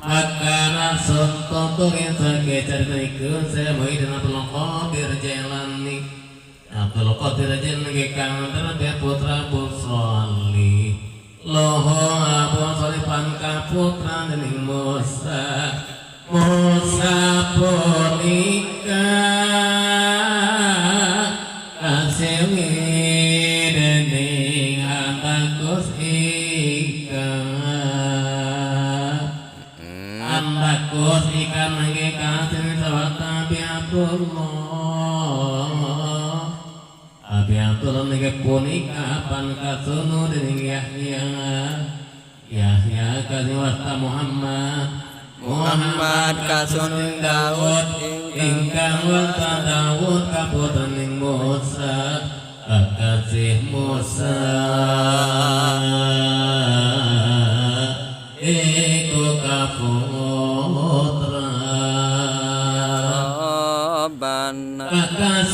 Maka suntuturin sakit ceritakan saya muhidin Abdul Qadir Jailani Abdul Qadir Jailani kang terbe putra Busoli Loho Abu Soli pangka putra dening Musa punika kasewi dening antakus Antakus ikan nangge kasih sawata biatullah Abiatullah nangge punika pan kasunu dening Yahya kasih wasta Muhammad kasun Daud ingkang wasta Daud kaputra ning Musa kasih Musa iku kaputra Rabbana kasih